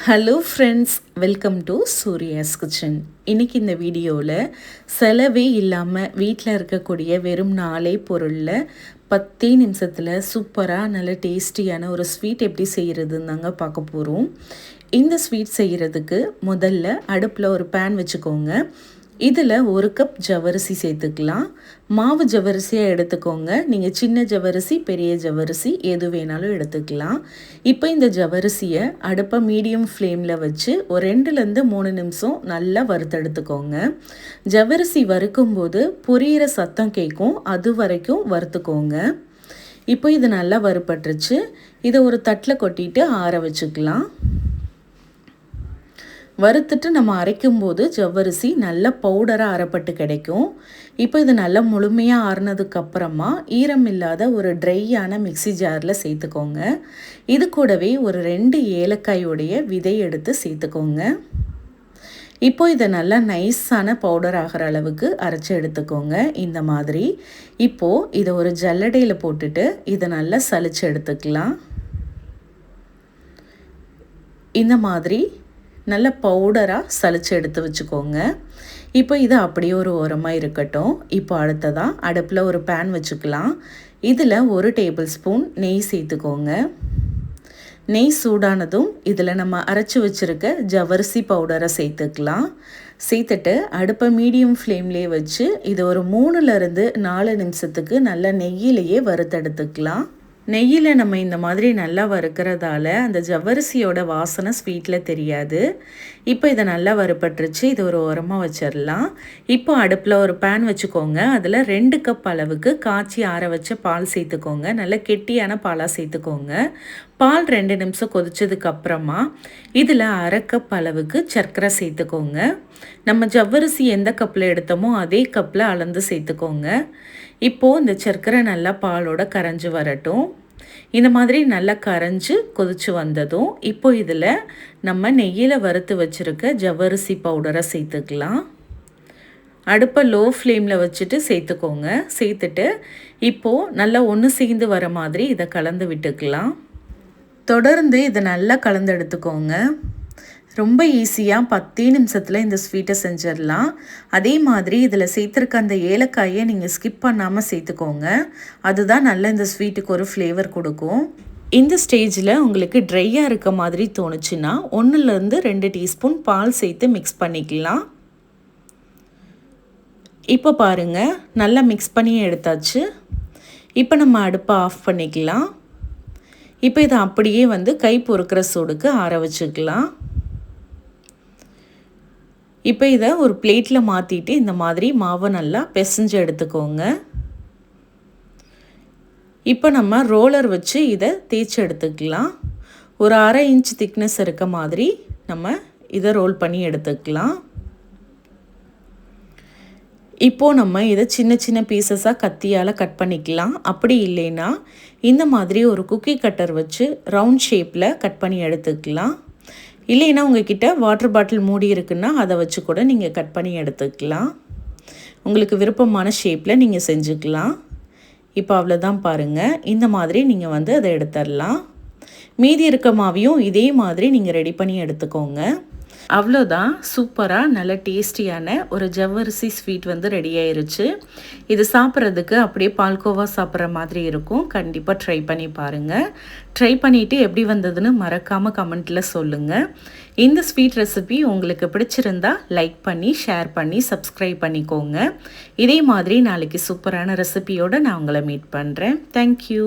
Hello friends, welcome to Surya's kitchen. இன்றைக்கி இந்த வீடியோவில் செலவே இல்லாமல் வீட்டில் இருக்கக்கூடிய வெறும் 4 பொருளில் 10 நிமிஷத்தில் சூப்பராக நல்ல டேஸ்டியான ஒரு ஸ்வீட் எப்படி செய்கிறதுன்னு தாங்க பார்க்க போகிறோம். இந்த ஸ்வீட் செய்கிறதுக்கு முதல்ல அடுப்பில் ஒரு பேன் வச்சுக்கோங்க. இதில் 1 கப் ஜவ்வரிசி சேர்த்துக்கலாம். மாவு ஜவ்வரிசியாக எடுத்துக்கோங்க. நீங்கள் சின்ன ஜவ்வரிசி, பெரிய ஜவ்வரிசி எது வேணாலும் எடுத்துக்கலாம். இப்போ இந்த ஜவ்வரிசியை அடுப்பை மீடியம் ஃப்ளேமில் வச்சு ஒரு 2லேருந்து 3 நிமிஷம் நல்லா வறுத்தெடுத்துக்கோங்க. ஜவ்வரிசி வறுக்கும்போது பொரியிற சத்தம் கேட்கும், அது வரைக்கும் வறுத்துக்கோங்க. இப்போ இது நல்லா வறுபட்டுருச்சு. இதை ஒரு தட்டில் கொட்டிட்டு ஆற வச்சுக்கலாம். வறுத்துட்டு நம்ம அரைக்கும்போது ஜவ்வரிசி நல்ல பவுடராக அரைப்பட்டு கிடைக்கும். இப்போ இது நல்லா முழுமையாக ஆறுனதுக்கப்புறமா ஈரம் இல்லாத ஒரு ட்ரையான மிக்சி ஜாரில் சேர்த்துக்கோங்க. இது கூடவே ஒரு 2 ஏலக்காயோடைய விதை எடுத்து சேர்த்துக்கோங்க. இப்போ இதை நல்லா நைஸான பவுடர் ஆகிற அளவுக்கு அரைச்சி எடுத்துக்கோங்க. இந்த மாதிரி இப்போது இதை ஒரு ஜல்லடையில் போட்டுட்டு இதை நல்லா சலிச்சு எடுத்துக்கலாம். இந்த மாதிரி நல்ல பவுடராக சலிச்சு எடுத்து வச்சுக்கோங்க. இப்போ இது அப்படியே ஒரு ஓரமாக இருக்கட்டும். இப்போ அடுத்ததாக அடுப்பில் ஒரு பேன் வச்சுக்கலாம். இதில் 1 டேபிள் ஸ்பூன் நெய் சேர்த்துக்கோங்க. நெய் சூடானதும் இதில் நம்ம அரைச்சி வச்சுருக்க ஜவ்வரிசி பவுடரை சேர்த்துக்கலாம். சேர்த்துட்டு அடுப்பை மீடியம் ஃப்ளேம்லேயே வச்சு இது ஒரு 3லேருந்து 4 நிமிஷத்துக்கு நல்லா நெய்யிலேயே வறுத்தெடுத்துக்கலாம். நெய்யில் நம்ம இந்த மாதிரி நல்லா வறுக்கிறதால அந்த ஜவ்வரிசியோட வாசனை ஸ்வீட்டில் தெரியாது. இப்போ இதை நல்லா வறுபட்டுருச்சு. இது ஒரு ஓரமாக வச்சிடலாம். இப்போ அடுப்பில் ஒரு பேன் வச்சுக்கோங்க. அதில் 2 கப் அளவுக்கு காய்ச்சி ஆற வச்ச பால் சேர்த்துக்கோங்க. நல்ல கெட்டியான பாலாக சேர்த்துக்கோங்க. பால் 2 நிமிஷம் கொதிச்சதுக்கப்புறமா இதில் 1/2 கப் அளவுக்கு சர்க்கரை சேர்த்துக்கோங்க. நம்ம ஜவ்வரிசி எந்த கப்பில் எடுத்தோமோ அதே கப்பில் அளந்து சேர்த்துக்கோங்க. இப்போது இந்த சர்க்கரை நல்லா பாலோட கரைஞ்சி வரட்டும். இந்த மாதிரி நல்லா கரைஞ்சி கொதிச்சு வந்ததும் இப்போ இதில் நம்ம நெய்யில் வறுத்து வச்சுருக்க ஜவ்வரிசி பவுடரை சேர்த்துக்கலாம். அடுப்பை லோ ஃப்ளேமில் வச்சுட்டு சேர்த்துக்கோங்க. சேர்த்துட்டு இப்போது நல்லா ஒன்று சேர்ந்து வர மாதிரி இதை கலந்து விட்டுக்கலாம். தொடர்ந்து இதை நல்லா கலந்து எடுத்துக்கோங்க. ரொம்ப ஈஸியாக 10 நிமிஷத்தில் இந்த ஸ்வீட்டை செஞ்சிடலாம். அதே மாதிரி இதில் சேர்த்துருக்க அந்த ஏலக்காயை நீங்கள் ஸ்கிப் பண்ணாமல் சேர்த்துக்கோங்க. அதுதான் நல்ல இந்த ஸ்வீட்டுக்கு ஒரு ஃப்ளேவர் கொடுக்கும். இந்த ஸ்டேஜில் உங்களுக்கு ட்ரையாக இருக்க மாதிரி தோணுச்சுன்னா 1லேருந்து 2 டீஸ்பூன் பால் சேர்த்து மிக்ஸ் பண்ணிக்கலாம். இப்போ பாருங்கள், நல்லா மிக்ஸ் பண்ணி எடுத்தாச்சு. இப்போ நம்ம அடுப்பை ஆஃப் பண்ணிக்கலாம். இப்போ இதை அப்படியே கை பொறுக்கிற சூடுக்கு ஆற வச்சுக்கலாம். இப்போ இதை ஒரு பிளேட்டில் மாற்றிட்டு இந்த மாதிரி மாவை நல்லா பிசைஞ்சு எடுத்துக்கோங்க. இப்போ நம்ம ரோலர் வச்சு இதை தேய்ச்சி எடுத்துக்கலாம். ஒரு 1/2 இன்ச் திக்னஸ் இருக்க மாதிரி நம்ம இதை ரோல் பண்ணி எடுத்துக்கலாம். இப்போது நம்ம இதை சின்ன சின்ன பீசஸாக கத்தியால் கட் பண்ணிக்கலாம். அப்படி இல்லைன்னா இந்த மாதிரி ஒரு குக்கி கட்டர் வச்சு ரவுண்ட் ஷேப்பில் கட் பண்ணி எடுத்துக்கலாம். இல்லைன்னா உங்கள்கிட்ட வாட்டர் பாட்டில் மூடி இருக்குன்னா அதை வச்சு கூட நீங்கள் கட் பண்ணி எடுத்துக்கலாம். உங்களுக்கு விருப்பமான ஷேப்பில் நீங்கள் செஞ்சுக்கலாம். இப்போ அவ்வளோதான் பாருங்கள். இந்த மாதிரி நீங்கள் அதை எடுத்துடலாம். மீதி இருக்க மாவையும் இதே மாதிரி நீங்கள் ரெடி பண்ணி எடுத்துக்கோங்க. அவ்வளோதான், சூப்பராக நல்ல டேஸ்டியான ஒரு ஜவ்வரிசி ஸ்வீட் ரெடி ஆயிருச்சு. இது சாப்பிட்றதுக்கு அப்படியே பால்கோவா சாப்பிட்ற மாதிரி இருக்கும். கண்டிப்பாக ட்ரை பண்ணி பாருங்கள். ட்ரை பண்ணிவிட்டு எப்படி வந்ததுன்னு மறக்காமல் கமெண்ட்டில் சொல்லுங்கள். இந்த ஸ்வீட் ரெசிபி உங்களுக்கு பிடிச்சிருந்தா லைக் பண்ணி, ஷேர் பண்ணி, சப்ஸ்கிரைப் பண்ணிக்கோங்க. இதே மாதிரி நாளைக்கு சூப்பரான ரெசிபியோடு நான் உங்களை மீட் பண்ணுறேன். தேங்க்யூ.